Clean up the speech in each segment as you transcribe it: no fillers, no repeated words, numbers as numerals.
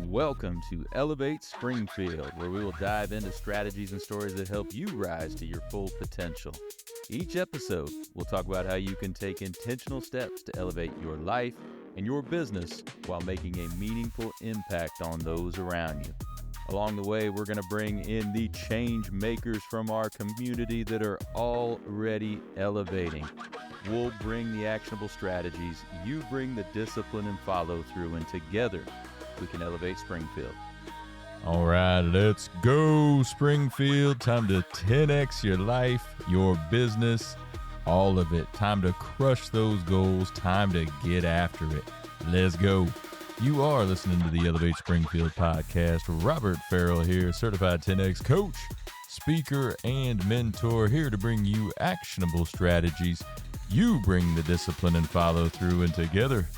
Welcome to Elevate Springfield, where we will dive into strategies and stories that help you rise to your full potential. Each episode, we'll talk about how you can take intentional steps to elevate your life and your business while making a meaningful impact on those around you. Along the way, we're going to bring in the change makers from our community that are already elevating. We'll bring the actionable strategies, you bring the discipline and follow through, and together we can elevate Springfield. All right, let's go, Springfield. Time to 10x your life, your business, all of it. Time to crush those goals. Time to get after it. Let's go. You are listening to the Elevate Springfield podcast. Robert Farrell here, certified 10X coach, speaker, and mentor, here to bring you actionable strategies. You bring the discipline and follow through, and together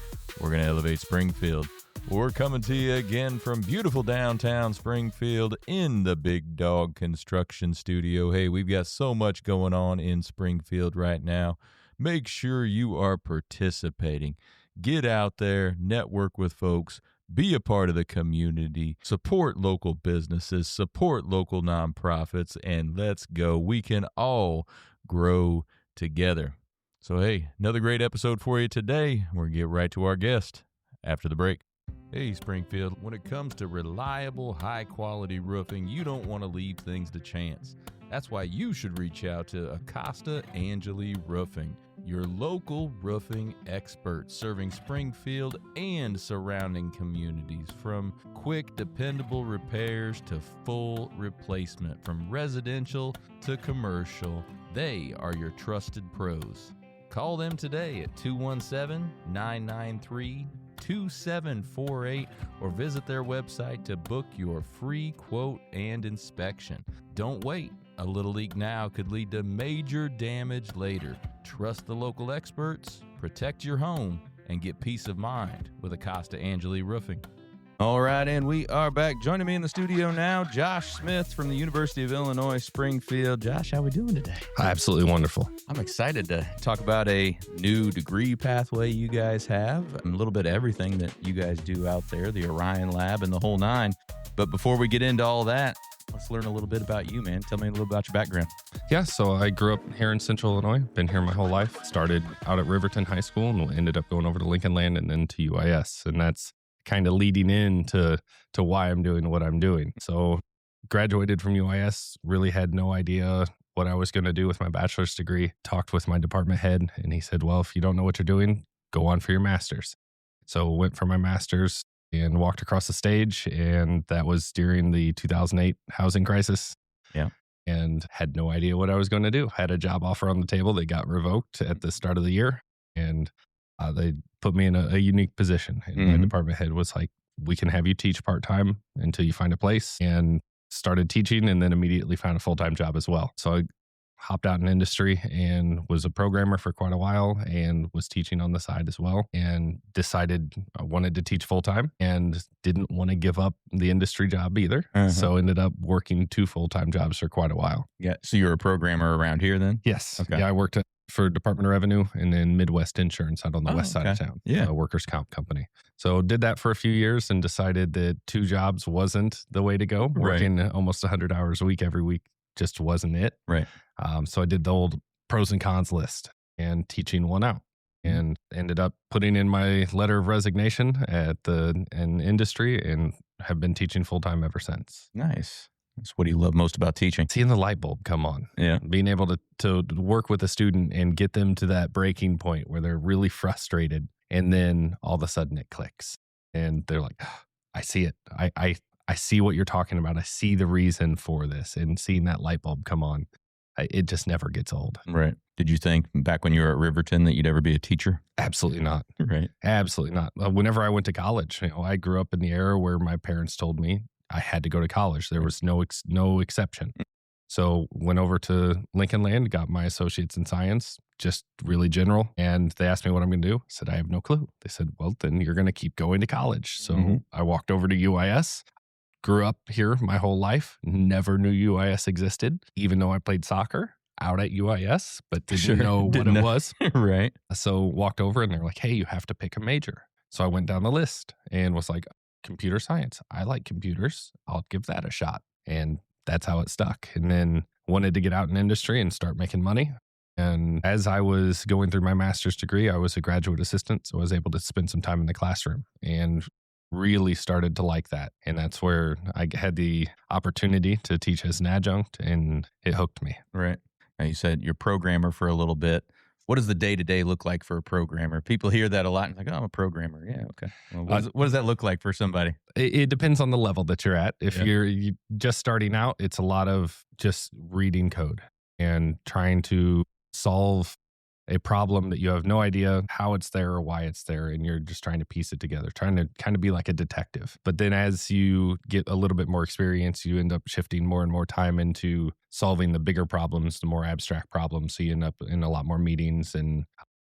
we're going to elevate Springfield. We're coming to you again from beautiful downtown Springfield in the Big Dog Construction Studio. Hey, we've got so much going on in Springfield right now. Make sure you are participating. Get out there, network with folks, be a part of the community, support local businesses, support local nonprofits, and let's go. We can all grow together. So, hey, another great episode for you today. We're going to get right to our guest after the break. Hey, Springfield, when it comes to reliable, high-quality roofing, you don't want to leave things to chance. That's why you should reach out to Acosta Angeli Roofing, your local roofing experts serving Springfield and surrounding communities. From quick, dependable repairs to full replacement, from residential to commercial, they are your trusted pros. Call them today at 217-993-2748 or visit their website to book your free quote and inspection. Don't wait. A little leak now could lead to major damage later. Trust the local experts, protect your home, and get peace of mind with Acosta Angeli Roofing. All right, and we are back. Joining me in the studio now, Josh Smith from the University of Illinois Springfield. Josh, how we doing today? Absolutely wonderful. I'm excited to talk about a new degree pathway you guys have, and a little bit of everything that you guys do out there, the Orion Lab and the whole nine. But before we get into all that, let's learn a little bit about you, man. Tell me a little about your background. Yeah, so I grew up here in Central Illinois, been here my whole life. Started out at Riverton High School and ended up going over to Lincoln Land and then to UIS. And that's kind of leading into why I'm doing what I'm doing. So graduated from UIS, really had no idea what I was going to do with my bachelor's degree. Talked with my department head and he said, well, if you don't know what you're doing, go on for your master's. So went for my master's and walked across the stage, and that was during the 2008 housing crisis. Yeah. And had no idea what I was going to do. Had a job offer on the table that got revoked at the start of the year, and they put me in a unique position. And my department head was like, we can have you teach part-time until you find a place, and started teaching and then immediately found a full-time job as well. So I hopped out in industry and was a programmer for quite a while and was teaching on the side as well, and decided I wanted to teach full-time and didn't want to give up the industry job either. So ended up working 2 full-time jobs for quite a while. Yeah. So you're a programmer around here then? Yes. Okay. Yeah, I worked for Department of Revenue and then Midwest Insurance out on the west side of town. Yeah. A workers' comp company. So did that for a few years and decided that 2 jobs wasn't the way to go. Working almost 100 hours a week every week just wasn't it. Right. So I did the old pros and cons list and teaching one out, and ended up putting in my letter of resignation at an industry and have been teaching full time ever since. Nice. That's what do you love most about teaching? Seeing the light bulb come on. Yeah. Being able to work with a student and get them to that breaking point where they're really frustrated, and then all of a sudden it clicks and they're like, oh, I see it. I see what you're talking about. I see the reason for this, and seeing that light bulb come on, it just never gets old. Right. Did you think back when you were at Riverton that you'd ever be a teacher? Absolutely not. Right. Absolutely not. Whenever I went to college, I grew up in the era where my parents told me I had to go to college. There was no exception. So went over to Lincoln Land, got my associates in science, just really general. And they asked me what I'm going to do. I said, I have no clue. They said, well, then you're going to keep going to college. So I walked over to UIS. Grew up here my whole life, never knew UIS existed, even though I played soccer out at UIS, but didn't know what it was. Right. So walked over and they're like, hey, you have to pick a major. So I went down the list and was like, computer science. I like computers. I'll give that a shot. And that's how it stuck. And then wanted to get out in industry and start making money. And as I was going through my master's degree, I was a graduate assistant. So I was able to spend some time in the classroom and really started to like that. And that's where I had the opportunity to teach as an adjunct, and it hooked me. Right. Now you said you're a programmer for a little bit. What does the day-to-day look like for a programmer? People hear that a lot and like, oh, I'm a programmer. Yeah, okay. Well, what does that look like for somebody? It depends on the level that you're at. If you're just starting out, it's a lot of just reading code and trying to solve a problem that you have no idea how it's there or why it's there, and you're just trying to piece it together, trying to kind of be like a detective. But then as you get a little bit more experience, you end up shifting more and more time into solving the bigger problems, the more abstract problems. So you end up in a lot more meetings, and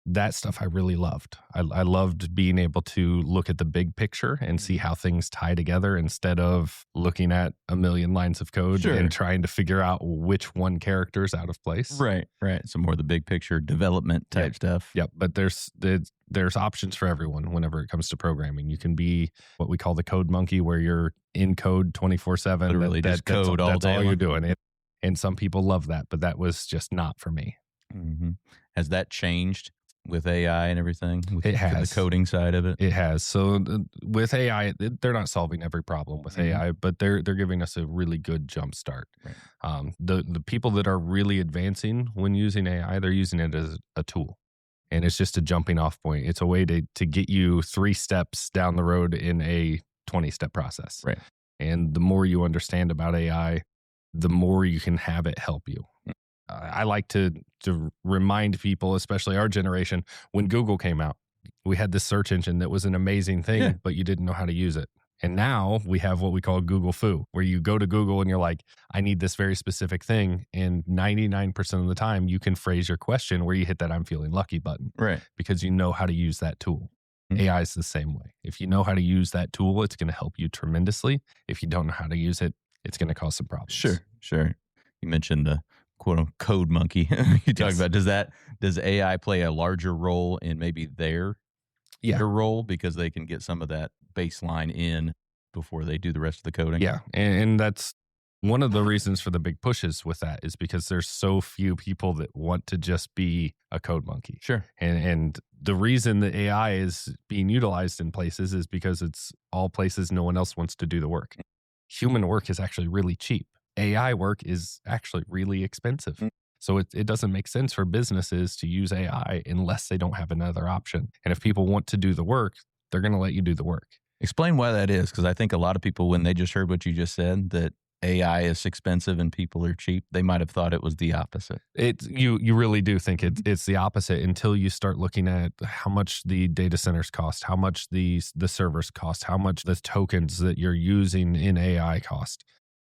that stuff I really loved. I loved being able to look at the big picture and see how things tie together instead of looking at a million lines of code and trying to figure out which one character is out of place. Right. So more the big picture development type stuff. Yep. But there's options for everyone whenever it comes to programming. You can be what we call the code monkey, where you're in code 24/7. Literally just code all day. That's all you're doing. And some people love that, but that was just not for me. Mm-hmm. Has that changed with AI and everything? It has. The coding side of it? It has. So with AI, they're not solving every problem with AI, but they're giving us a really good jump start. Right. The people that are really advancing when using AI, they're using it as a tool. And it's just a jumping off point. It's a way to get you 3 steps down the road in a 20-step process. Right. And the more you understand about AI, the more you can have it help you. I like to remind people, especially our generation, when Google came out, we had this search engine that was an amazing thing, but you didn't know how to use it. And now we have what we call Google Foo, where you go to Google and you're like, I need this very specific thing. And 99% of the time you can phrase your question where you hit that I'm feeling lucky button. Right. Because you know how to use that tool. AI is the same way. If you know how to use that tool, it's going to help you tremendously. If you don't know how to use it, it's going to cause some problems. Sure. You mentioned the quote unquote code monkey you talked about. Does AI play a larger role in maybe their role because they can get some of that baseline in before they do the rest of the coding? Yeah. And that's one of the reasons for the big pushes with that, is because there's so few people that want to just be a code monkey. Sure. And the reason that AI is being utilized in places is because it's all places no one else wants to do the work. Human work is actually really cheap. AI work is actually really expensive. So it doesn't make sense for businesses to use AI unless they don't have another option. And if people want to do the work, they're going to let you do the work. Explain why that is, because I think a lot of people, when they just heard what you just said, that AI is expensive and people are cheap, they might have thought it was the opposite. You really do think it's the opposite until you start looking at how much the data centers cost, how much the servers cost, how much the tokens that you're using in AI cost.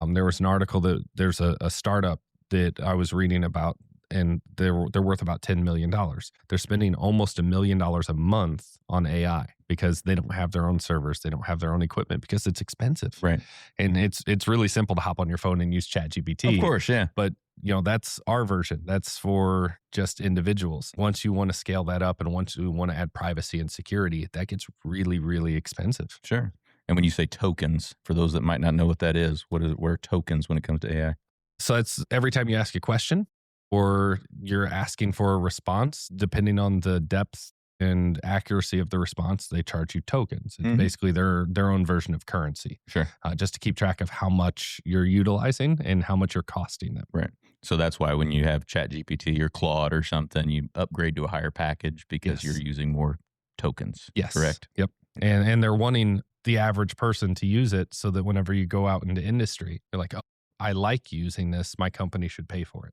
There was an article that there's a startup that I was reading about, and they're worth about $10 million. They're spending almost $1 million a month on AI because they don't have their own servers, they don't have their own equipment because it's expensive. Right. And it's really simple to hop on your phone and use ChatGPT. Of course, yeah. But that's our version. That's for just individuals. Once you want to scale that up and once you want to add privacy and security, that gets really, really expensive. Sure. And when you say tokens, for those that might not know what that is, what are tokens when it comes to AI? So it's every time you ask a question or you're asking for a response, depending on the depth and accuracy of the response, they charge you tokens. It's basically their own version of currency. Sure. Just to keep track of how much you're utilizing and how much you're costing them. Right. So that's why when you have ChatGPT or Claude or something, you upgrade to a higher package because you're using more tokens. Yes. Correct? Yep. And they're wanting the average person to use it so that whenever you go out into industry, you're like, oh, I like using this. My company should pay for it.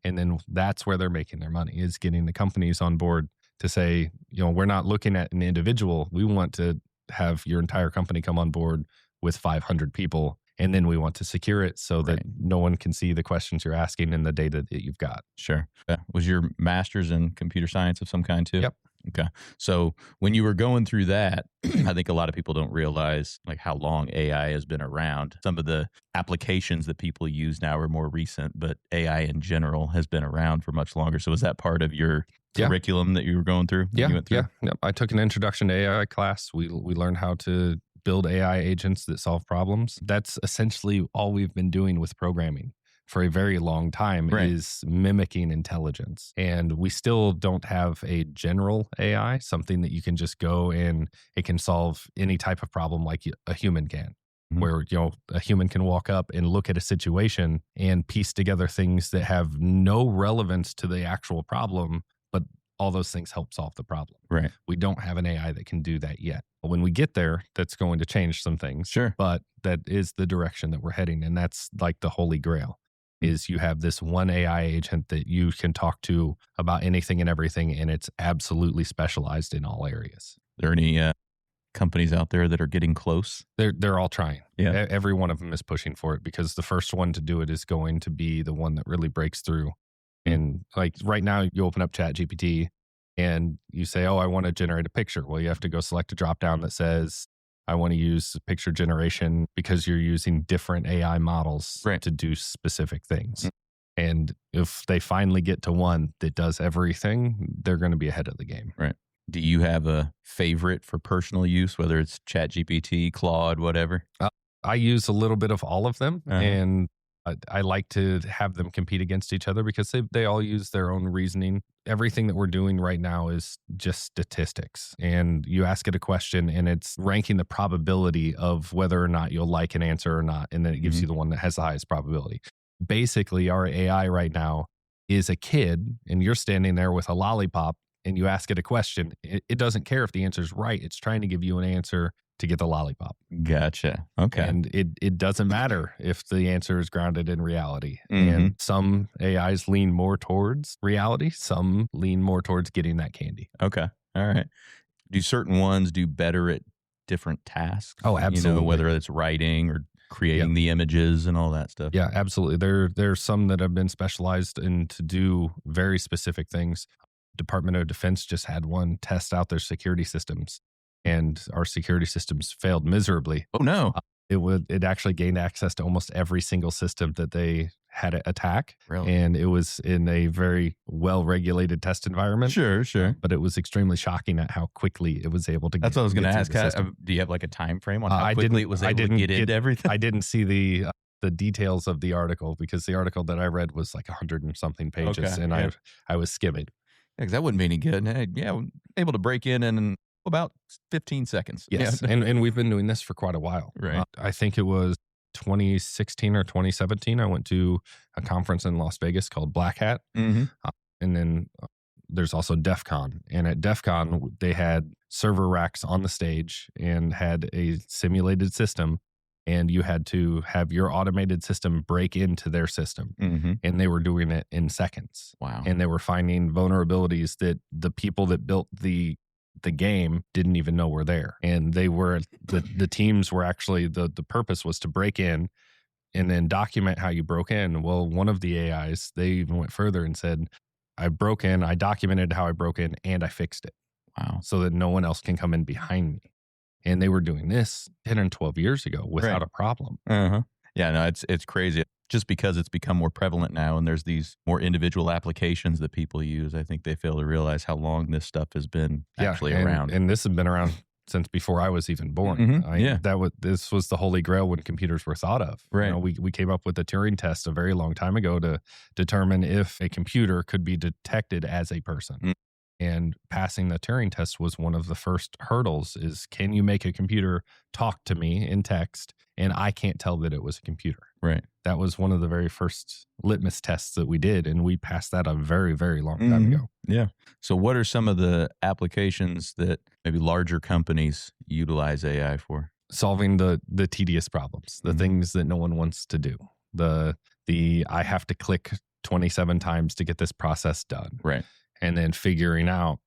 And then that's where they're making their money, is getting the companies on board to say, we're not looking at an individual. We want to have your entire company come on board with 500 people. And then we want to secure it so that no one can see the questions you're asking and the data that you've got. Sure. Was your master's in computer science of some kind too? Yep. Okay. So when you were going through that, I think a lot of people don't realize like how long AI has been around. Some of the applications that people use now are more recent, but AI in general has been around for much longer. So was that part of your curriculum that you were going through? Yeah. I took an introduction to AI class. We learned how to build AI agents that solve problems. That's essentially all we've been doing with programming for a very long time, Right. is mimicking intelligence. And we still don't have a general AI, something that you can just go and it can solve any type of problem like a human can. Mhm. Where, a human can walk up and look at a situation and piece together things that have no relevance to the actual problem, but all those things help solve the problem. Right. We don't have an AI that can do that yet. When we get there, that's going to change some things. Sure. But that is the direction that we're heading. And that's like the holy grail, is you have this one AI agent that you can talk to about anything and everything, and it's absolutely specialized in all areas. Are there any companies out there that are getting close? They're all trying. Yeah. Every one of them is pushing for it, because the first one to do it is going to be the one that really breaks through. And like right now, you open up ChatGPT and you say, oh, I want to generate a picture. Well, you have to go select a drop down that says, I want to use picture generation, because you're using different AI models to do specific things. And if they finally get to one that does everything, they're going to be ahead of the game. Right. Do you have a favorite for personal use, whether it's ChatGPT, Claude, whatever? I use a little bit of all of them, Uh-huh. and I like to have them compete against each other, because they all use their own reasoning. Everything that we're doing right now is just statistics, and you ask it a question and it's ranking the probability of whether or not you'll like an answer or not, and then it gives you the one that has the highest probability. Basically, our AI right now is a kid, and you're standing there with a lollipop and you ask it a question. It doesn't care if the answer is right. It's trying to give you an answer to get the lollipop. Gotcha. Okay. And it doesn't matter if the answer is grounded in reality. Mhm. And some AIs lean more towards reality. Some lean more towards getting that candy. Okay. All right. Do certain ones do better at different tasks? Oh, absolutely. Whether it's writing or creating the images and all that stuff. Yeah, absolutely. There's some that have been specialized in to do very specific things. Department of Defense just had one test out their security systems, and our security systems failed miserably. Oh no. It actually gained access to almost every single system that they had to attack. Really? And it was in a very well-regulated test environment. Sure. But it was extremely shocking at how quickly it was able to That's what I was going to ask. system. Do you have like a time frame on how I quickly it was able to get into everything? I didn't see the details of the article, because the article that I read was like 100 and something pages, Okay, and yeah. I was skimming. Because that wouldn't be any good. Yeah, able to break in about 15 seconds. Yes, Yeah. and we've been doing this for quite a while. Right. I think it was 2016 or 2017. I went to a conference in Las Vegas called Black Hat. Mm-hmm. And then there's also DEF CON. And at DEF CON, they had server racks on the stage and had a simulated system. And you had to have your automated system break into their system. Mm-hmm. And they were doing it in seconds. Wow. And they were finding vulnerabilities that the people that built the game didn't even know were there. And they were, the teams were actually, the purpose was to break in and then document how you broke in. Well, one of the AIs, they even went further and said, I broke in, I documented how I broke in, and I fixed it. Wow. So that no one else can come in behind me. And they were doing this 10 and 12 years ago without a problem. Uh-huh. Yeah, no, it's crazy. Just because it's become more prevalent now and there's these more individual applications that people use, I think they fail to realize how long this stuff has been actually around. And this has been around since before I was even born. Mhm. This was the holy grail when computers were thought of. Right. We came up with the Turing test a very long time ago to determine if a computer could be detected as a person. Mm. And passing the Turing test was one of the first hurdles, is can you make a computer talk to me in text and I can't tell that it was a computer? Right. That was one of the very first litmus tests that we did, and we passed that a very, very long time ago. Yeah. So what are some of the applications that maybe larger companies utilize AI for? Solving the tedious problems, the things that no one wants to do. The I have to click 27 times to get this process done. Right. And then figuring out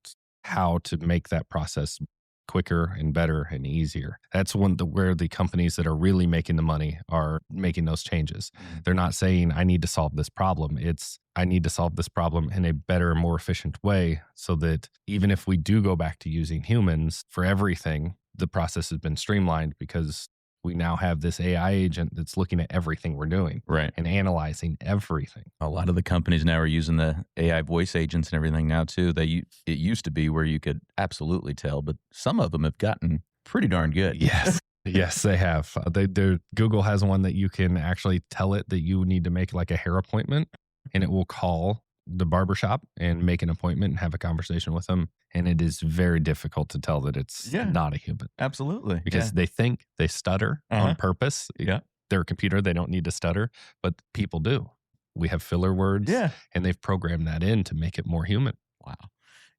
how to make that process quicker and better and easier. That's where the companies that are really making the money are making those changes. They're not saying, I need to solve this problem. It's, I need to solve this problem in a better, more efficient way, so that even if we do go back to using humans for everything, the process has been streamlined, because we now have this AI agent that's looking at everything we're doing, Right. and analyzing everything. A lot of the companies now are using the AI voice agents and everything now too. It used to be where you could absolutely tell, but some of them have gotten pretty darn good. Yes. Yes, they have. Google has one that you can actually tell it that you need to make like a hair appointment, and it will call the barbershop and make an appointment and have a conversation with them. And it is very difficult to tell that it's not a human. Absolutely. Because they think they stutter on purpose. Yeah. They're a computer. They don't need to stutter, but people do. We have filler words, and they've programmed that in to make it more human. Wow.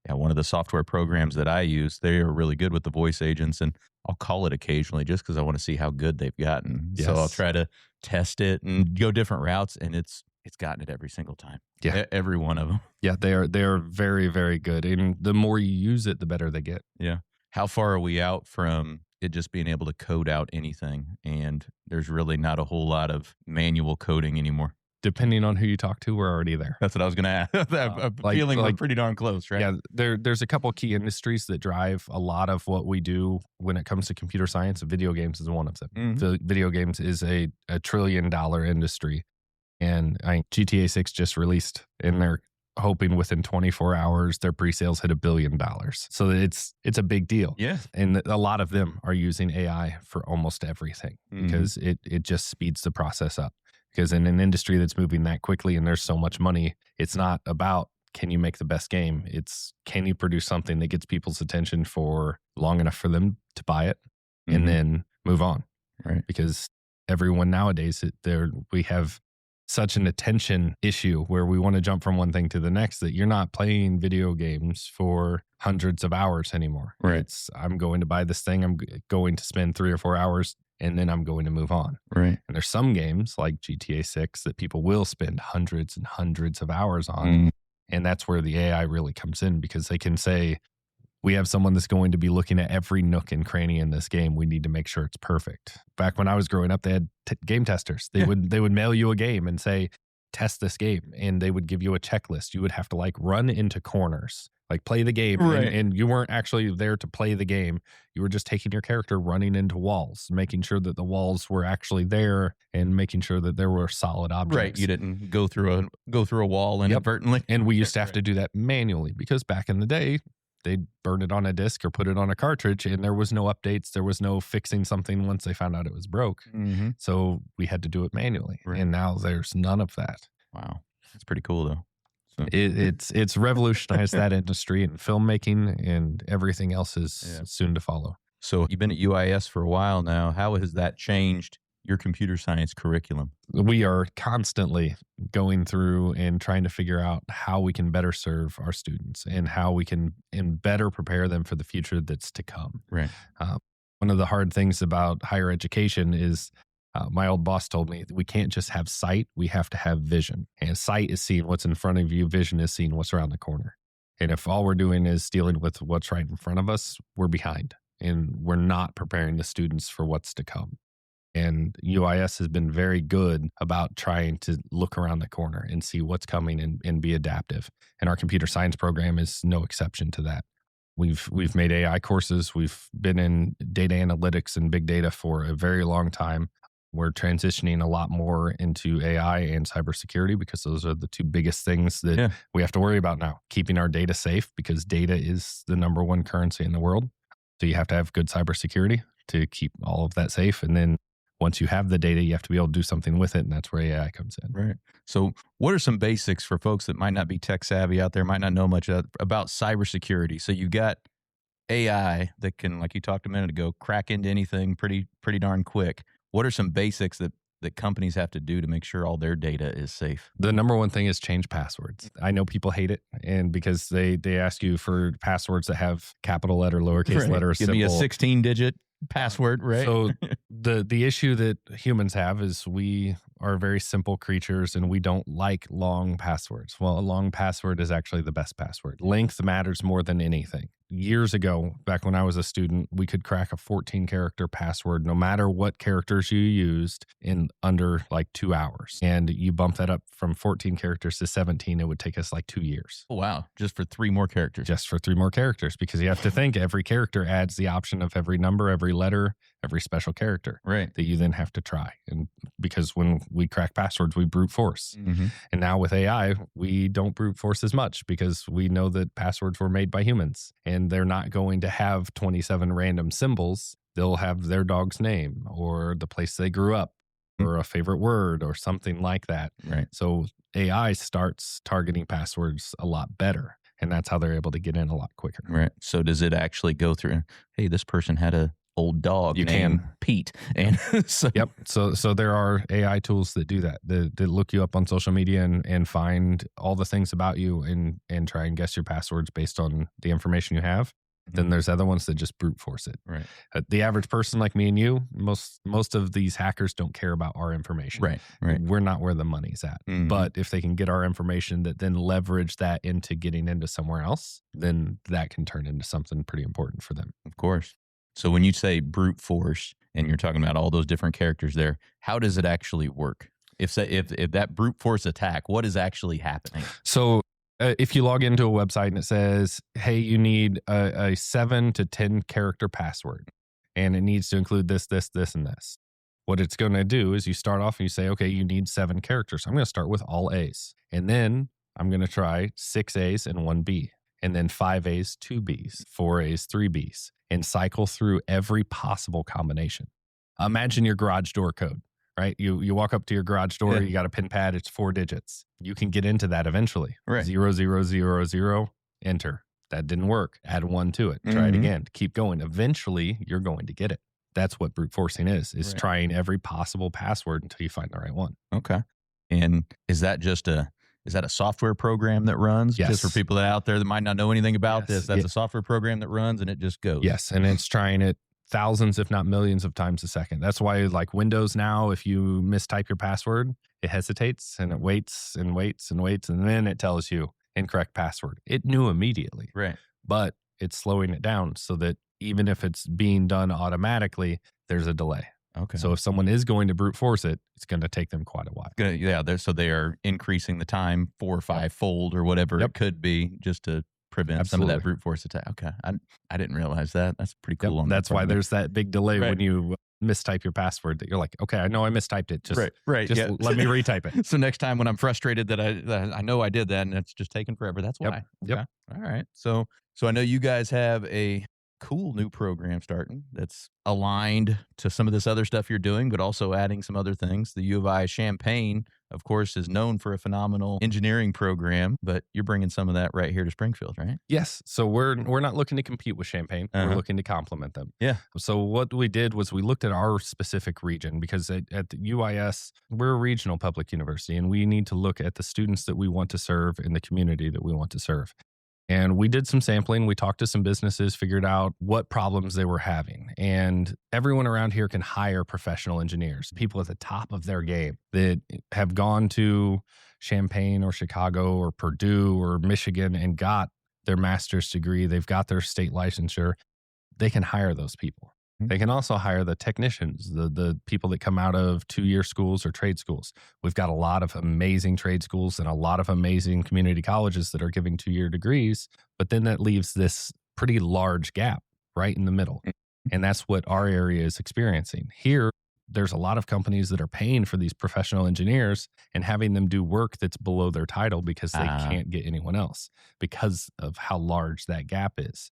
Yeah, one of the software programs that I use, they are really good with the voice agents, and I'll call it occasionally just because I want to see how good they've gotten. Yes. So I'll try to test it and go different routes, and it's gotten it every single time. Yeah, every one of them. Yeah, they are very, very good, and the more you use it, the better they get. Yeah. How far are we out from it just being able to code out anything, and there's really not a whole lot of manual coding anymore? Depending on who you talk to, we're already there. That's what I was going to ask. I'm feeling we're pretty darn close, right? Yeah, there's a couple of key industries that drive a lot of what we do when it comes to computer science. Video games is one of them. Mm-hmm. Video games is a $1 trillion industry. And GTA 6 just released, and they're hoping within 24 hours their pre-sales hit $1 billion. So it's a big deal. Yeah. And a lot of them are using AI for almost everything because it just speeds the process up. Because in an industry that's moving that quickly and there's so much money, it's not about can you make the best game? It's can you produce something that gets people's attention for long enough for them to buy it and then move on. Right. Because everyone nowadays, we have such an attention issue where we want to jump from one thing to the next that you're not playing video games for hundreds of hours anymore. Right. It's I'm going to buy this thing. I'm going to spend 3 or 4 hours and then I'm going to move on. Right. And there's some games like GTA 6 that people will spend hundreds and hundreds of hours on. And that's where the AI really comes in because they can say, we have someone that's going to be looking at every nook and cranny in this game. We need to make sure it's perfect. Back when I was growing up, they had game testers. They would mail you a game and say, test this game. And they would give you a checklist. You would have to run into corners, play the game. Right. And you weren't actually there to play the game. You were just taking your character, running into walls, making sure that the walls were actually there and making sure that there were solid objects. Right. You didn't go through a wall inadvertently. And we used to have to do that manually because back in the day, they'd burn it on a disc or put it on a cartridge and there was no updates. There was no fixing something once they found out it was broke. So we had to do it manually. Right. And now there's none of that. Wow. That's pretty cool though. So. It's revolutionized that industry and filmmaking and everything else is soon to follow. So you've been at UIS for a while now. How has that changed your computer science curriculum? We are constantly going through and trying to figure out how we can better serve our students and how we can better prepare them for the future that's to come. Right. One of the hard things about higher education is my old boss told me we can't just have sight, we have to have vision. And sight is seeing what's in front of you, vision is seeing what's around the corner. And if all we're doing is dealing with what's right in front of us, we're behind and we're not preparing the students for what's to come. And UIS has been very good about trying to look around the corner and see what's coming and be adaptive. And our computer science program is no exception to that. We've made AI courses. We've been in data analytics and big data for a very long time. We're transitioning a lot more into AI and cybersecurity because those are the two biggest things that we have to worry about now. Keeping our data safe because data is the number one currency in the world. So you have to have good cybersecurity to keep all of that safe. And then once you have the data, you have to be able to do something with it. And that's where AI comes in. Right. So what are some basics for folks that might not be tech savvy out there, might not know much about cybersecurity? So you've got AI that can, like you talked a minute ago, crack into anything pretty darn quick. What are some basics that companies have to do to make sure all their data is safe? The number one thing is change passwords. I know people hate it, and because they ask you for passwords that have capital letter, lowercase letter, Give me a 16-digit password, right? So the issue that humans have is we are very simple creatures and we don't like long passwords. Well, a long password is actually the best password. Length matters more than anything. Years ago, back when I was a student, we could crack a 14-character password no matter what characters you used in under 2 hours. And you bump that up from 14 characters to 17, it would take us 2 years. Oh, wow. Just for 3 more characters. Just for 3 more characters, because you have to think every character adds the option of every number, every letter, every special character that you then have to try. And because when we crack passwords, we brute force. And now with AI, we don't brute force as much because we know that passwords were made by humans and they're not going to have 27 random symbols. they'll have their dog's name or the place they grew up or a favorite word or something like that. Right. So AI starts targeting passwords a lot better. And that's how they're able to get in a lot quicker. Right. So does it actually go through, hey, this person had a old dog named Pete. And Yep. So there are AI tools that do that, that look you up on social media and find all the things about you and try and guess your passwords based on the information you have. Then there's other ones that just brute force it. Right. The average person like me and you, most of these hackers don't care about our information. Right. We're not where the money's at. But if they can get our information that then leverage that into getting into somewhere else, then that can turn into something pretty important for them. Of course. So when you say brute force and you're talking about all those different characters there, how does it actually work? If that brute force attack, what is actually happening? So if you log into a website and it says, hey, you need a 7 to 10 character password, and it needs to include this, this, this, and this. What it's going to do is you start off and you say, okay, you need 7 characters. I'm going to start with all A's. And then I'm going to try 6 A's and 1 B. And then 5 A's, 2 B's, 4 A's, 3 B's, and cycle through every possible combination. Imagine your garage door code. Right? You walk up to your garage door, you got a pin pad, it's 4 digits. You can get into that eventually. Right. 0, 0, 0, 0, enter. That didn't work. Add 1 to it. Try it again. Keep going. Eventually, you're going to get it. That's what brute forcing is trying every possible password until you find the right one. Okay. And is that a software program that runs? Yes. Just for people out there that might not know anything about this, that's a software program that runs and it just goes. Yes. And it's trying it thousands, if not millions of times a second. That's why like Windows now, if you mistype your password, it hesitates and it waits and waits and waits. And then it tells you incorrect password. It knew immediately, right? But it's slowing it down so that even if it's being done automatically, there's a delay. Okay. So if someone is going to brute force it, it's going to take them quite a while. Yeah. So they are increasing the time 4 or 5 fold or whatever it could be just to prevent some of that brute force attack. Okay. I didn't realize that. That's pretty cool. That's why there's that big delay when you mistype your password that you're like, okay, I know I mistyped it. Just let me retype it. So next time when I'm frustrated that I know I did that and it's just taking forever, that's why. Yep. All right. So I know you guys have a cool new program starting that's aligned to some of this other stuff you're doing, but also adding some other things. The U of I Champaign, of course, is known for a phenomenal engineering program, but you're bringing some of that right here to Springfield, right? Yes. So we're not looking to compete with Champaign. We're looking to complement them. Yeah. So what we did was we looked at our specific region because at the UIS, we're a regional public university, and we need to look at the students that we want to serve in the community that we want to serve. And we did some sampling. We talked to some businesses, figured out what problems they were having. And everyone around here can hire professional engineers, people at the top of their game that have gone to Champaign or Chicago or Purdue or Michigan and got their master's degree. They've got their state licensure. They can hire those people. They can also hire the technicians, the people that come out of 2-year schools or trade schools. We've got a lot of amazing trade schools and a lot of amazing community colleges that are giving 2-year degrees, but then that leaves this pretty large gap right in the middle. And that's what our area is experiencing. Here, there's a lot of companies that are paying for these professional engineers and having them do work that's below their title because they can't get anyone else because of how large that gap is.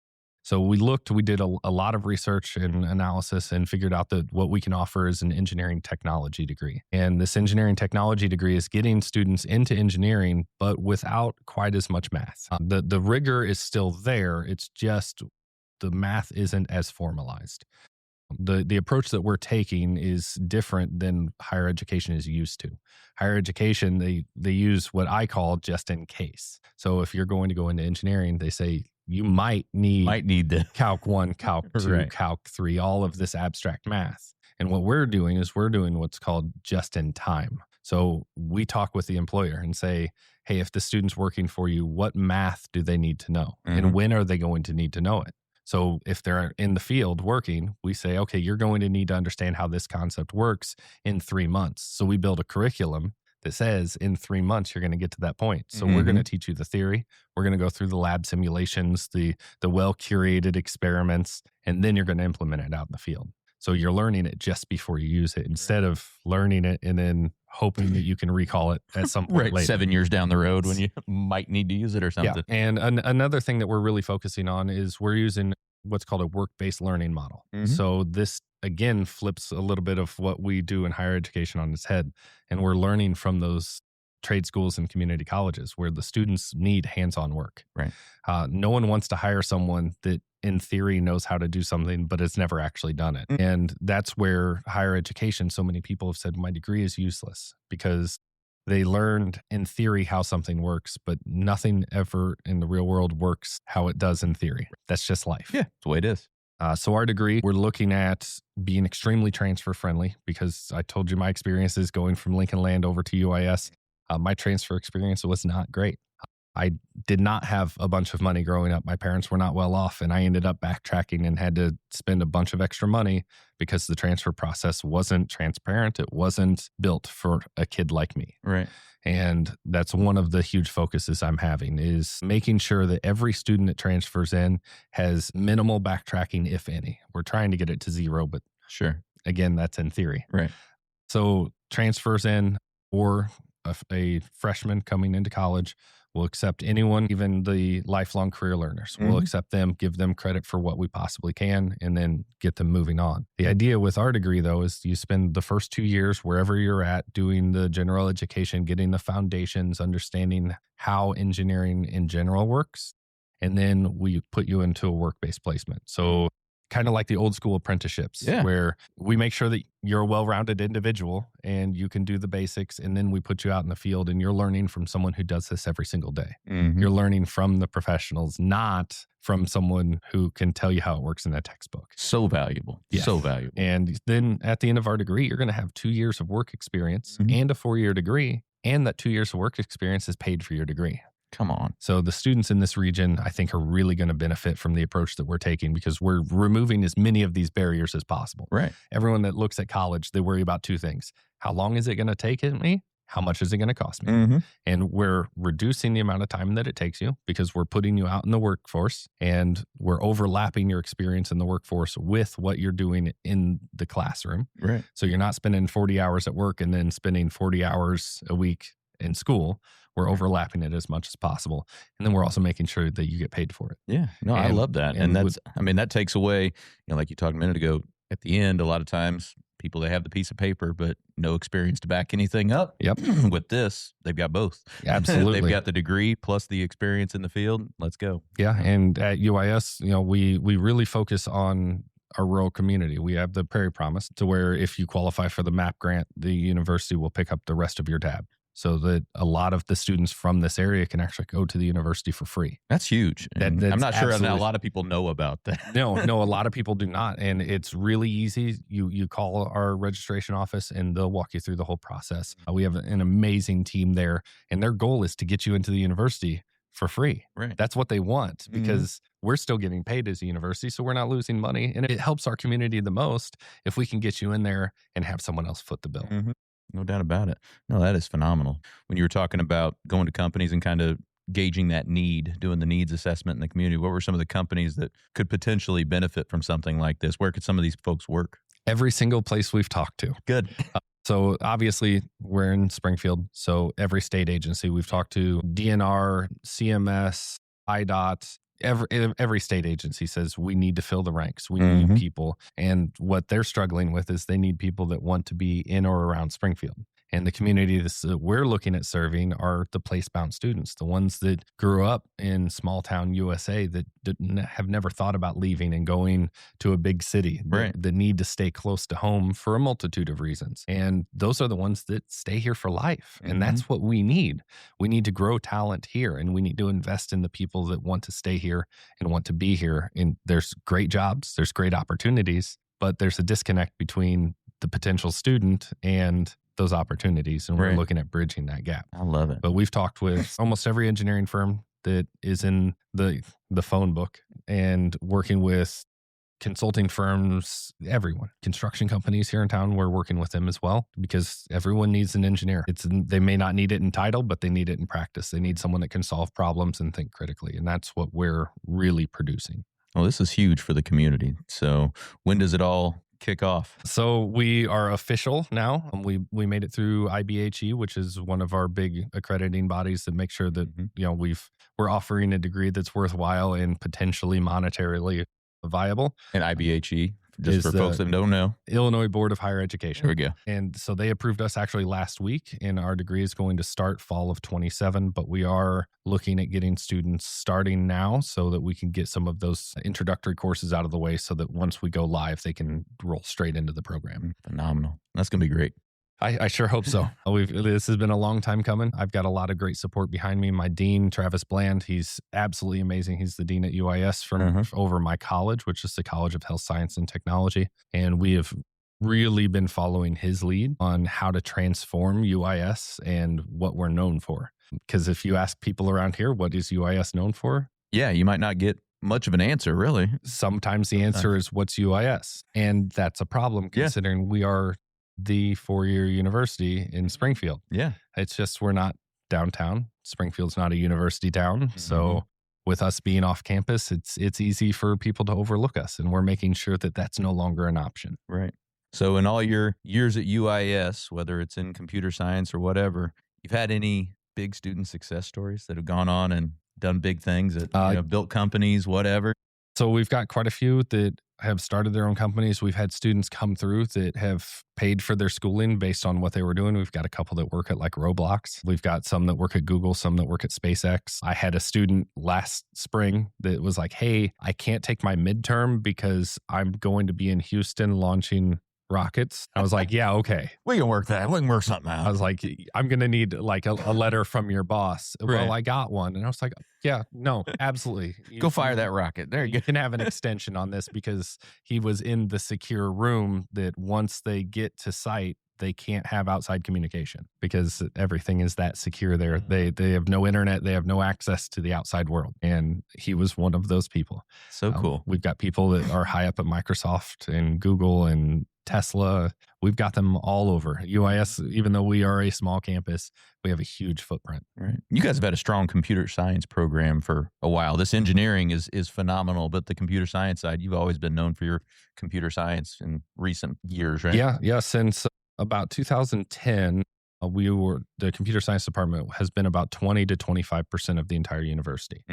So we did a lot of research and analysis and figured out that what we can offer is an engineering technology degree. And this engineering technology degree is getting students into engineering, but without quite as much math. The rigor is still there. It's just the math isn't as formalized. The approach that we're taking is different than higher education is used to. Higher education, they use what I call just in case. So if you're going to go into engineering, they say, you might need the Calc 1, Calc 2, Calc 3, all of this abstract math. And what we're doing is we're doing what's called just in time. So we talk with the employer and say, hey, if the student's working for you, what math do they need to know? And when are they going to need to know it? So if they're in the field working, we say, okay, you're going to need to understand how this concept works in 3 months. So we build a curriculum that says in 3 months, you're going to get to that point. So we're going to teach you the theory. We're going to go through the lab simulations, the well-curated experiments, and then you're going to implement it out in the field. So you're learning it just before you use it instead of learning it and then hoping that you can recall it at some point later. 7 years down the road when you might need to use it or something. Yeah. And another thing that we're really focusing on is we're using what's called a work-based learning model. Mhm. So this again flips a little bit of what we do in higher education on its head. And we're learning from those trade schools and community colleges where the students need hands-on work. Right. No one wants to hire someone that in theory knows how to do something, but has never actually done it. And that's where higher education, so many people have said my degree is useless because they learned in theory how something works, but nothing ever in the real world works how it does in theory. That's just life. Yeah, that's the way it is. So our degree, we're looking at being extremely transfer friendly because I told you my experiences going from Lincoln Land over to UIS. My transfer experience was not great. I did not have a bunch of money growing up. My parents were not well off, and I ended up backtracking and had to spend a bunch of extra money because the transfer process wasn't transparent. It wasn't built for a kid like me. Right. And that's one of the huge focuses I'm having is making sure that every student that transfers in has minimal backtracking, if any. We're trying to get it to zero, but Sure. again, that's in theory. Right. So transfers in or a freshman coming into college, we'll accept anyone, even the lifelong career learners. We'll accept them, give them credit for what we possibly can, and then get them moving on. The idea with our degree, though, is you spend the first 2 years wherever you're at doing the general education, getting the foundations, understanding how engineering in general works. And then we put you into a work-based placement. So kind of like the old school apprenticeships where we make sure that you're a well-rounded individual and you can do the basics. And then we put you out in the field and you're learning from someone who does this every single day. You're learning from the professionals, not from someone who can tell you how it works in a textbook. So valuable. Yes. So valuable. And then at the end of our degree, you're going to have 2 years of work experience and a 4-year degree. And that 2 years of work experience is paid for your degree. Come on. So the students in this region, I think, are really going to benefit from the approach that we're taking because we're removing as many of these barriers as possible. Right. Everyone that looks at college, they worry about two things. How long is it going to take me? How much is it going to cost me? And we're reducing the amount of time that it takes you because we're putting you out in the workforce and we're overlapping your experience in the workforce with what you're doing in the classroom. Right. So you're not spending 40 hours at work and then spending 40 hours a week in school. We're overlapping it as much as possible. And then we're also making sure that you get paid for it. Yeah. No, I love that. And that's, I mean, that takes away, like you talked a minute ago, at the end, a lot of times people, they have the piece of paper, but no experience to back anything up. Yep. With this, they've got both. Absolutely. They've got the degree plus the experience in the field. Let's go. Yeah. And at UIS, we really focus on our rural community. We have the Prairie Promise to where if you qualify for the MAP grant, the university will pick up the rest of your tab. So that a lot of the students from this area can actually go to the university for free. That's huge. I'm not sure a lot of people know about that. No, a lot of people do not. And it's really easy. You call our registration office and they'll walk you through the whole process. We have an amazing team there and their goal is to get you into the university for free. Right. That's what they want because we're still getting paid as a university, so we're not losing money. And it helps our community the most if we can get you in there and have someone else foot the bill. No doubt about it. No, that is phenomenal. When you were talking about going to companies and kind of gauging that need, doing the needs assessment in the community, what were some of the companies that could potentially benefit from something like this? Where could some of these folks work? Every single place we've talked to. Good. So obviously we're in Springfield. So every state agency we've talked to, DNR, CMS, IDOT, every state agency says we need to fill the ranks. We need people. And what they're struggling with is they need people that want to be in or around Springfield. And the community that we're looking at serving are the place-bound students, the ones that grew up in small-town USA that have never thought about leaving and going to a big city, that need to stay close to home for a multitude of reasons. And those are the ones that stay here for life. And that's what we need. We need to grow talent here, and we need to invest in the people that want to stay here and want to be here. And there's great jobs, there's great opportunities, but there's a disconnect between the potential student and those opportunities, and we're looking at bridging that gap. I love it. But we've talked with almost every engineering firm that is in the phone book and working with consulting firms, everyone, construction companies here in town. We're working with them as well because everyone needs an engineer. They may not need it in title, but they need it in practice. They need someone that can solve problems and think critically. And that's what we're really producing. Well, this is huge for the community. So when does it all kick off? So we are official now. We made it through IBHE, which is one of our big accrediting bodies that make sure that we're offering a degree that's worthwhile and potentially monetarily viable. And IBHE, just Is for folks that don't know. Illinois Board of Higher Education. There we go. And so they approved us actually last week, and our degree is going to start fall of 27, but we are looking at getting students starting now so that we can get some of those introductory courses out of the way so that once we go live, they can roll straight into the program. Phenomenal. That's going to be great. I sure hope so. This has been a long time coming. I've got a lot of great support behind me. My dean, Travis Bland, he's absolutely amazing. He's the dean at UIS from over my college, which is the College of Health Science and Technology. And we have really been following his lead on how to transform UIS and what we're known for. Because if you ask people around here, what is UIS known for? Yeah, you might not get much of an answer, really. Sometimes the answer is what's UIS? And that's a problem considering we are the four-year university in Springfield. Yeah. It's just we're not downtown. Springfield's not a university town. So with us being off campus, it's easy for people to overlook us. And we're making sure that that's no longer an option. Right. So in all your years at UIS, whether it's in computer science or whatever, you've had any big student success stories that have gone on and done big things that built companies, whatever? So we've got quite a few that have started their own companies. We've had students come through that have paid for their schooling based on what they were doing. We've got a couple that work at like Roblox. We've got some that work at Google, some that work at SpaceX. I had a student last spring that was like, hey, I can't take my midterm because I'm going to be in Houston launching rockets. I was like, yeah, okay. We can work that. We can work something out. I was like, I'm going to need like a letter from your boss. Right. Well, I got one. And I was like, yeah, no, absolutely. Go fire that rocket. There you go. You can have an extension on this because he was in the secure room that once they get to site, they can't have outside communication because everything is that secure there. They have no internet. They have no access to the outside world. And he was one of those people. So cool. We've got people that are high up at Microsoft and Google and Tesla. We've got them all over. UIS, even though we are a small campus, we have a huge footprint. Right. You guys have had a strong computer science program for a while. This engineering is phenomenal, but the computer science side, you've always been known for your computer science in recent years, right? Yeah. Since about 2010, the computer science department has been about 20 to 25% of the entire university.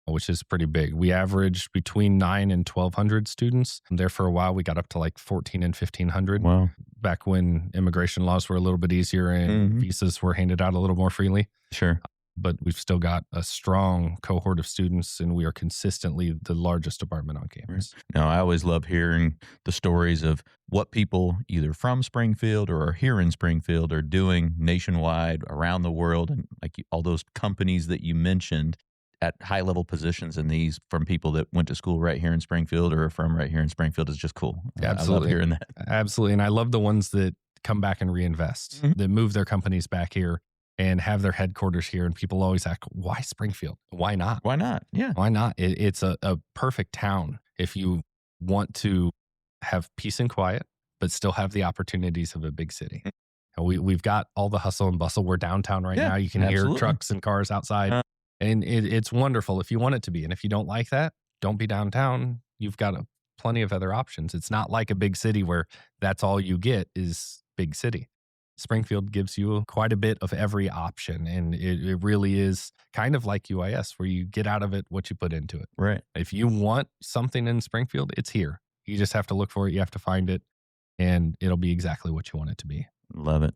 Which is pretty big. We averaged between 9 and 1,200 students. There for a while, we got up to like 14 and 1,500. Wow. Back when immigration laws were a little bit easier and visas were handed out a little more freely. Sure. But we've still got a strong cohort of students, and we are consistently the largest department on campus. Now, I always love hearing the stories of what people either from Springfield or are here in Springfield are doing nationwide, around the world, and like all those companies that you mentioned at high level positions in these from people that went to school right here in Springfield or are from right here in Springfield is just cool. Absolutely. I love hearing that. Absolutely. And I love the ones that come back and reinvest, that move their companies back here and have their headquarters here. And people always ask, why Springfield? Why not? Why not? Yeah. Why not? It's a perfect town if you want to have peace and quiet, but still have the opportunities of a big city. And we've got all the hustle and bustle. We're downtown right now. You can hear trucks and cars outside. And it's wonderful if you want it to be. And if you don't like that, don't be downtown. You've got plenty of other options. It's not like a big city where that's all you get is big city. Springfield gives you quite a bit of every option. And it really is kind of like UIS where you get out of it what you put into it. Right. If you want something in Springfield, it's here. You just have to look for it. You have to find it. And it'll be exactly what you want it to be. Love it.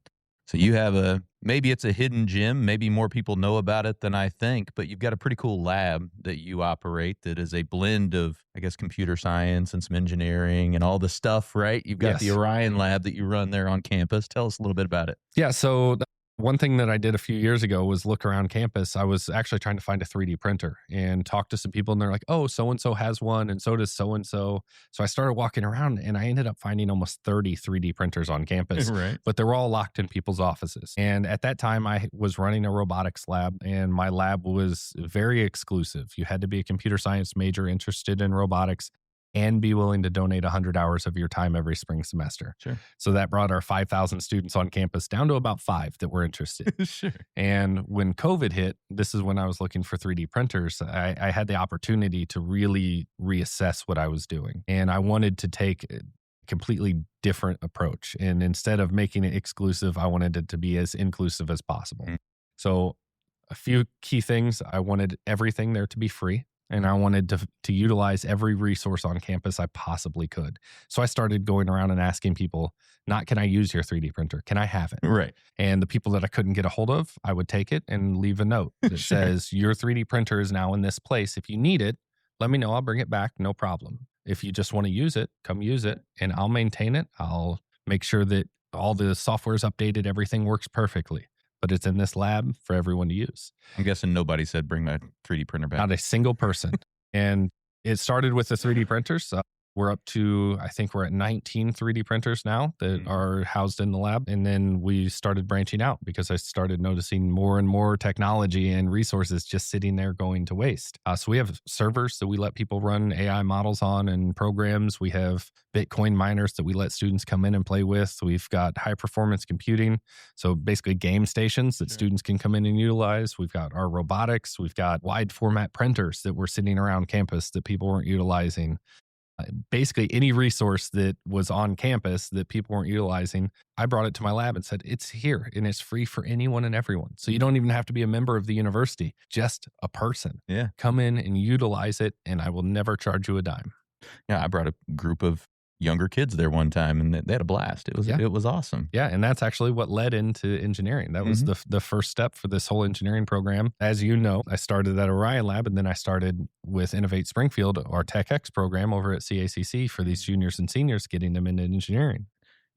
So you have maybe it's a hidden gem. Maybe more people know about it than I think, but you've got a pretty cool lab that you operate that is a blend of, I guess, computer science and some engineering and all the stuff, right? You've got the Orion lab that you run there on campus. Tell us a little bit about it. Yeah. So one thing that I did a few years ago was look around campus. I was actually trying to find a 3D printer and talk to some people, and they're like, oh, so-and-so has one, and so does so-and-so. So I started walking around, and I ended up finding almost 30 3D printers on campus, right? But they were all locked in people's offices. And at that time, I was running a robotics lab, and my lab was very exclusive. You had to be a computer science major interested in robotics and be willing to donate 100 hours of your time every spring semester. Sure. So that brought our 5,000 students on campus down to about 5 that were interested. Sure. And when COVID hit, this is when I was looking for 3D printers. I had the opportunity to really reassess what I was doing. And I wanted to take a completely different approach. And instead of making it exclusive, I wanted it to be as inclusive as possible. So a few key things. I wanted everything there to be free. and I wanted to utilize every resource on campus I possibly could. So I started going around and asking people, not can I use your 3D printer? Can I have it? Right. And the people that I couldn't get a hold of, I would take it and leave a note that Sure. says, your 3D printer is now in this place. If you need it, let me know. I'll bring it back. No problem. If you just want to use it, come use it and I'll maintain it. I'll make sure that all the software is updated. Everything works perfectly, but it's in this lab for everyone to use. I'm guessing nobody said bring my 3D printer back. Not a single person. And it started with the 3D printers. We're up to, I think we're at 19 3D printers now that are housed in the lab. And then we started branching out because I started noticing more and more technology and resources just sitting there going to waste. So we have servers that we let people run AI models on and programs. We have Bitcoin miners that we let students come in and play with. We've got high performance computing. So basically game stations that students can come in and utilize. We've got our robotics. We've got wide format printers that were sitting around campus that people weren't utilizing. Basically any resource that was on campus that people weren't utilizing, I brought it to my lab and said, it's here and it's free for anyone and everyone. So you don't even have to be a member of the university, just a person. Yeah. Come in and utilize it and I will never charge you a dime. Yeah. I brought a group of younger kids there one time and they had a blast. It was awesome. Yeah. And that's actually what led into engineering. That was the first step for this whole engineering program. As you know, I started at Orion Lab and then I started with Innovate Springfield, our TechX program over at CACC for these juniors and seniors, getting them into engineering.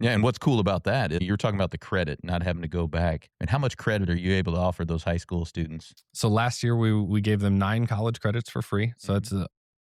Yeah. And what's cool about that is you're talking about the credit, not having to go back. And how much credit are you able to offer those high school students? So last year we gave them 9 college credits for free. So it's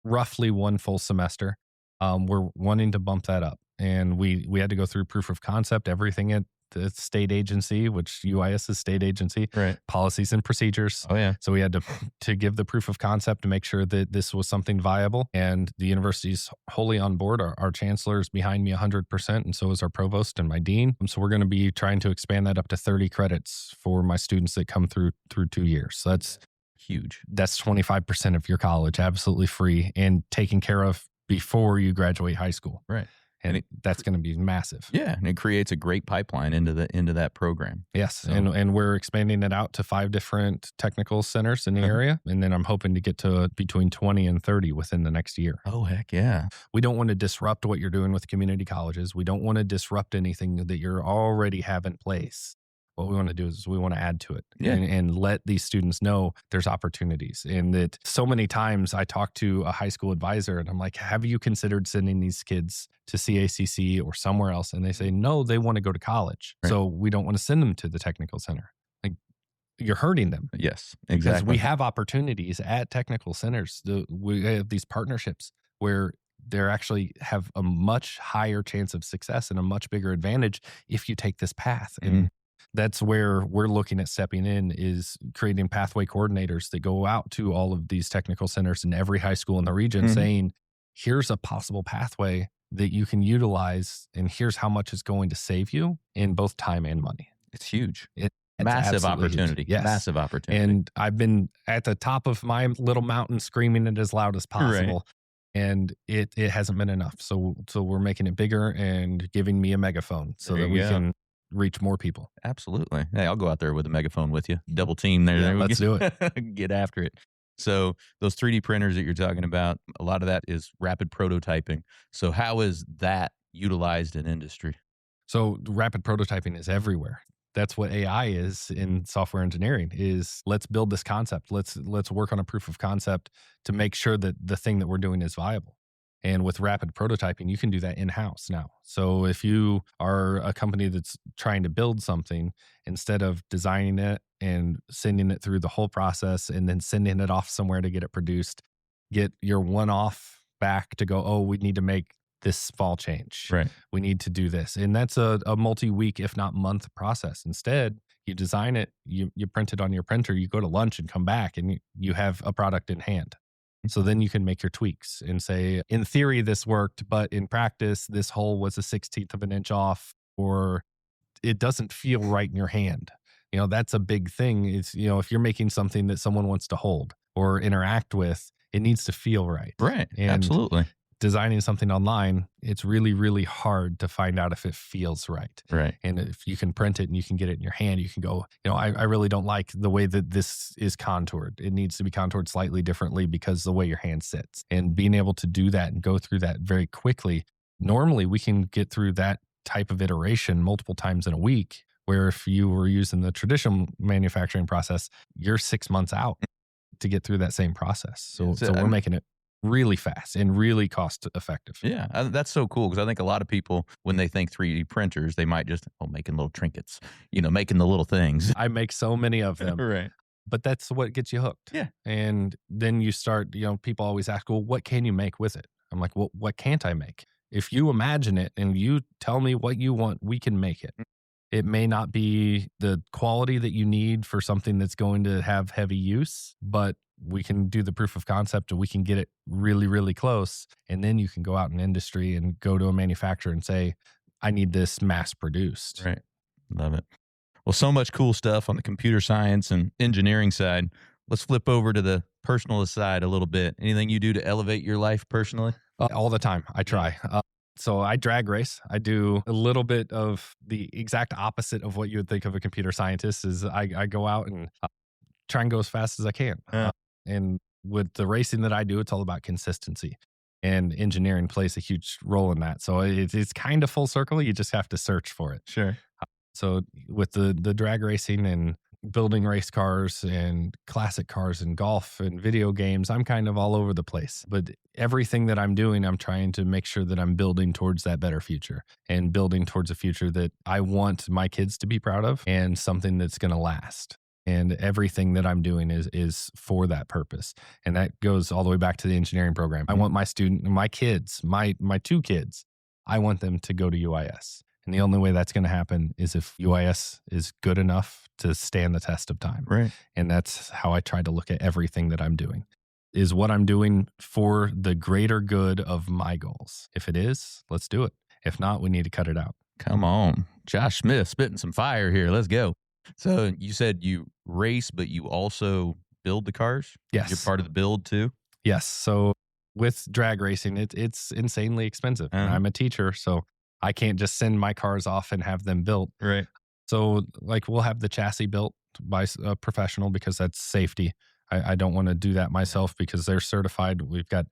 roughly 1 full semester. We're wanting to bump that up. And we had to go through proof of concept, everything at the state agency, which UIS is state agency, right? Policies and procedures. Oh, yeah. So we had to give the proof of concept to make sure that this was something viable. And the university's wholly on board. Our chancellor is behind me 100%. And so is our provost and my dean. So we're going to be trying to expand that up to 30 credits for my students that come through 2 years. So that's huge. That's 25% of your college, absolutely free and taken care of before you graduate high school. Right. And that's going to be massive. Yeah. And it creates a great pipeline into that program. Yes. So. And we're expanding it out to 5 different technical centers in the area. And then I'm hoping to get to between 20 and 30 within the next year. Oh, heck yeah. We don't want to disrupt what you're doing with community colleges. We don't want to disrupt anything that you already have in place. What we want to do is we want to add to it and let these students know there's opportunities. And that so many times I talk to a high school advisor and I'm like, have you considered sending these kids to CACC or somewhere else? And they say, no, they want to go to college. Right. So we don't want to send them to the technical center. Like, you're hurting them. Yes, exactly. Because we have opportunities at technical centers. We have these partnerships where they actually have a much higher chance of success and a much bigger advantage if you take this path. And that's where we're looking at stepping in, is creating pathway coordinators that go out to all of these technical centers in every high school in the region saying, here's a possible pathway that you can utilize and here's how much it's going to save you in both time and money. It's huge. It's massive opportunity. Huge. Yes. Massive opportunity. And I've been at the top of my little mountain screaming it as loud as possible. Right. And it hasn't been enough. So we're making it bigger and giving me a megaphone so that we can reach more people. Absolutely. Hey, I'll go out there with a megaphone with you. Double team there. Yeah, let's do it. Get after it. So those 3D printers that you're talking about, a lot of that is rapid prototyping. So how is that utilized in industry? So rapid prototyping is everywhere. That's what AI is in software engineering, is let's build this concept. Let's work on a proof of concept to make sure that the thing that we're doing is viable. And with rapid prototyping, you can do that in-house now. So if you are a company that's trying to build something, instead of designing it and sending it through the whole process and then sending it off somewhere to get it produced, get your one-off back to go, oh, we need to make this small change. Right. We need to do this. And that's a multi-week, if not month process. Instead, you design it, you print it on your printer, you go to lunch and come back and you have a product in hand. So then you can make your tweaks and say, in theory, this worked, but in practice, this hole was a 16th of an inch off, or it doesn't feel right in your hand. You know, that's a big thing. It's, you know, if you're making something that someone wants to hold or interact with, it needs to feel right. Right. And absolutely. designing something online, it's really, really hard to find out if it feels right. Right. And if you can print it and you can get it in your hand, you can go, I really don't like the way that this is contoured. It needs to be contoured slightly differently because the way your hand sits. And being able to do that and go through that very quickly, normally we can get through that type of iteration multiple times in a week, where if you were using the traditional manufacturing process, you're 6 months out to get through that same process. So we're making it really fast and really cost effective. Yeah, that's so cool, because I think a lot of people, when they think 3D printers, they might just, making little trinkets, making the little things. I make so many of them. Right. But that's what gets you hooked. Yeah. And then you start, people always ask, well, what can you make with it? I'm like, well, what can't I make? If you imagine it and you tell me what you want, we can make it. It may not be the quality that you need for something that's going to have heavy use, but we can do the proof of concept and we can get it really, really close. And then you can go out in industry and go to a manufacturer and say, I need this mass produced. Right. Love it. Well, so much cool stuff on the computer science and engineering side. Let's flip over to the personal side a little bit. Anything you do to elevate your life personally? All the time. I try. So I drag race. I do a little bit of the exact opposite of what you would think of a computer scientist. Is I go out and try and go as fast as I can. And with the racing that I do, it's all about consistency. And engineering plays a huge role in that. So it's kind of full circle. You just have to search for it. Sure. So with the drag racing and building race cars and classic cars and golf and video games, I'm kind of all over the place. But everything that I'm doing, I'm trying to make sure that I'm building towards that better future and building towards a future that I want my kids to be proud of and something that's going to last. And everything that I'm doing is for that purpose. And that goes all the way back to the engineering program. I want my kids, my 2 kids, I want them to go to UIS. And the only way that's going to happen is if UIS is good enough to stand the test of time. Right. And that's how I try to look at everything that I'm doing. Is what I'm doing for the greater good of my goals? If it is, let's do it. If not, we need to cut it out. Come on. Josh Smith spitting some fire here. Let's go. So you said you race, but you also build the cars? Yes. You're part of the build too? Yes. So with drag racing, it's insanely expensive. Uh-huh. I'm a teacher, so I can't just send my cars off and have them built. Right. So we'll have the chassis built by a professional because that's safety. I don't want to do that myself because they're certified. We've got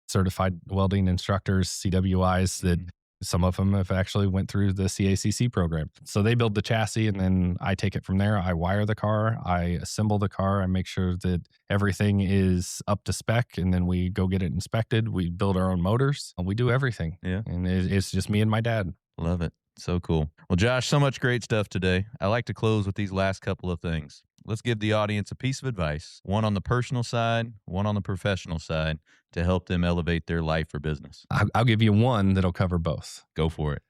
certified welding instructors, CWIs, that some of them have actually went through the CACC program. So they build the chassis and then I take it from there. I wire the car, I assemble the car, I make sure that everything is up to spec, and then we go get it inspected. We build our own motors and we do everything. Yeah. And it's just me and my dad. Love it. So cool. Well, Josh, so much great stuff today. I like to close with these last couple of things. Let's give the audience a piece of advice, one on the personal side, one on the professional side, to help them elevate their life or business. I'll give you one that'll cover both. Go for it.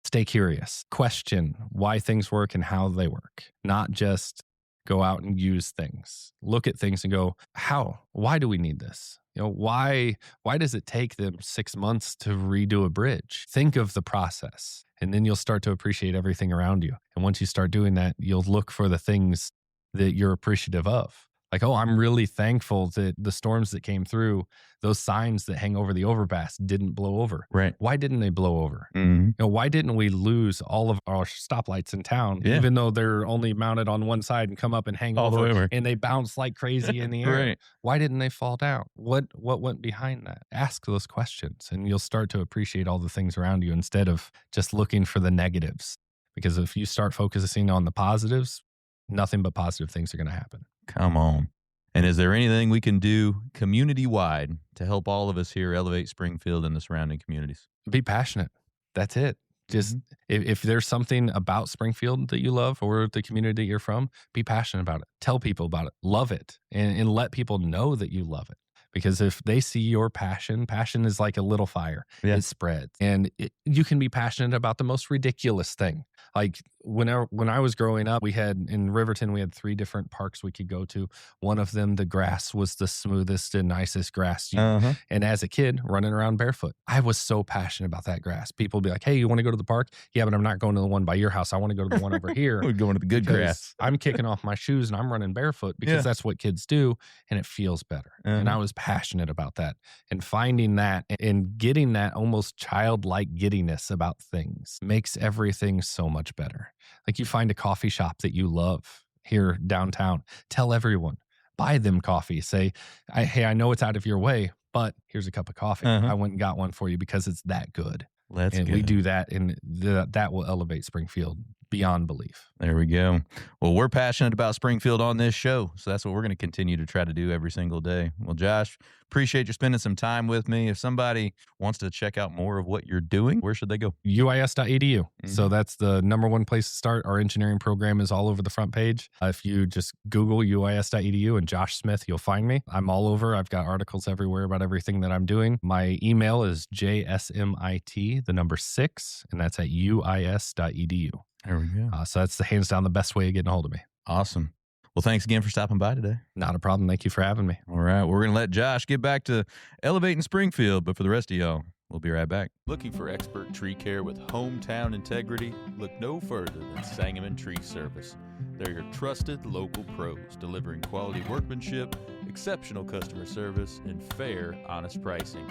Stay curious. Question why things work and how they work, not just go out and use things. Look at things and go, how? Why do we need this? Why does it take them 6 months to redo a bridge? Think of the process, and then you'll start to appreciate everything around you. And once you start doing that, you'll look for the things that you're appreciative of. Like, I'm really thankful that the storms that came through, those signs that hang over the overpass didn't blow over. Right. Why didn't they blow over? Mm-hmm. Why didn't we lose all of our stoplights in town, even though they're only mounted on one side and come up and hang all over, the way over, and they bounce like crazy in the air? Right. Why didn't they fall down? What went behind that? Ask those questions and you'll start to appreciate all the things around you instead of just looking for the negatives. Because if you start focusing on the positives, nothing but positive things are going to happen. Come on. And is there anything we can do community-wide to help all of us here elevate Springfield and the surrounding communities? Be passionate. That's it. Just if there's something about Springfield that you love or the community that you're from, be passionate about it. Tell people about it. Love it. And let people know that you love it. Because if they see your passion is like a little fire. Yeah. It spreads. And you can be passionate about the most ridiculous thing. Like when I was growing up, we had in Riverton, we had 3 different parks we could go to. One of them, the grass was the smoothest and nicest grass. And as a kid running around barefoot, I was so passionate about that grass. People would be like, hey, you want to go to the park? Yeah, but I'm not going to the one by your house. I want to go to the one over here. We're going to the good grass. I'm kicking off my shoes and I'm running barefoot because that's what kids do. And it feels better. And I was passionate about that, and finding that and getting that almost childlike giddiness about things makes everything so much better. Like you find a coffee shop that you love here downtown, tell everyone, buy them coffee. Say, hey, I know it's out of your way, but here's a cup of coffee. I went and got one for you because it's that good. And we do that, and that will elevate Springfield beyond belief. There we go. Well, we're passionate about Springfield on this show, so that's what we're going to continue to try to do every single day. Well, Josh, appreciate you spending some time with me. If somebody wants to check out more of what you're doing, where should they go? UIS.edu. So that's the number one place to start. Our engineering program is all over the front page. If you just Google UIS.edu and Josh Smith, you'll find me. I'm all over. I've got articles everywhere about everything that I'm doing. My email is jsmit6, and that's at UIS.edu. There we go. So that's hands down the best way of getting a hold of me. Awesome. Well, thanks again for stopping by today. Not a problem. Thank you for having me. All right. We're going to let Josh get back to elevating Springfield, but for the rest of y'all, we'll be right back. Looking for expert tree care with hometown integrity? Look no further than Sangamon Tree Service. They're your trusted local pros, delivering quality workmanship, exceptional customer service, and fair, honest pricing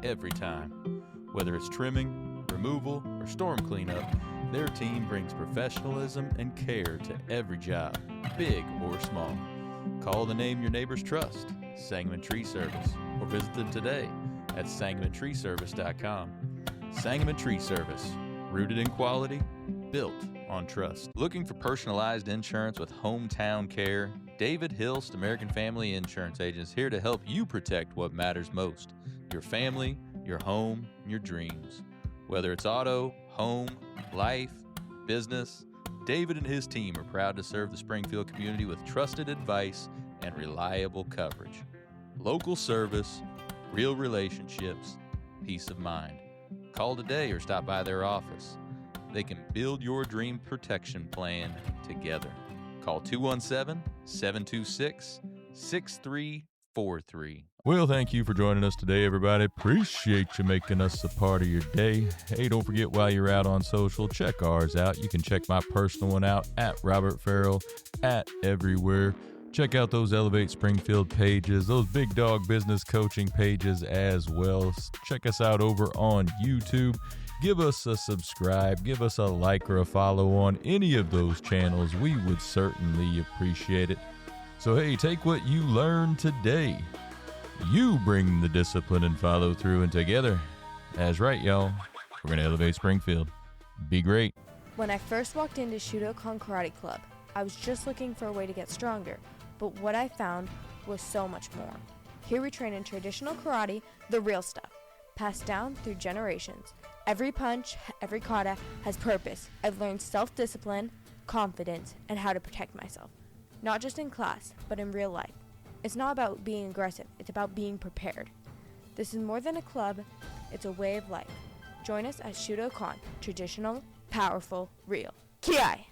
every time. Whether it's trimming, removal, or storm cleanup, their team brings professionalism and care to every job, big or small. Call the name your neighbors trust, Sangamon Tree Service, or visit them today at sangamontreeservice.com. Sangamon Tree Service, rooted in quality, built on trust. Looking for personalized insurance with hometown care? David Hilst American Family Insurance Agents here to help you protect what matters most: your family, your home, and your dreams. Whether it's auto, home, life, business, David and his team are proud to serve the Springfield community with trusted advice and reliable coverage. Local service, real relationships, peace of mind. Call today or stop by their office. They can build your dream protection plan together. Call 217-726-6343. Well, thank you for joining us today, everybody. Appreciate you making us a part of your day. Hey, don't forget, while you're out on social, check ours out. You can check my personal one out at Robert Farrell at everywhere. Check out those Elevate Springfield pages, those Big Dog Business Coaching pages as well. Check us out over on YouTube. Give us a subscribe, give us a like or a follow on any of those channels. We would certainly appreciate it. So, hey, take what you learned today. You bring the discipline and follow through, and together, that's right, y'all, we're going to elevate Springfield. Be great. When I first walked into Shudokan Karate Club, I was just looking for a way to get stronger, but what I found was so much more. Here we train in traditional karate, the real stuff, passed down through generations. Every punch, every kata has purpose. I've learned self-discipline, confidence, and how to protect myself. Not just in class, but in real life. It's not about being aggressive, it's about being prepared. This is more than a club, it's a way of life. Join us at Shudokan, traditional, powerful, real. Ki-ai!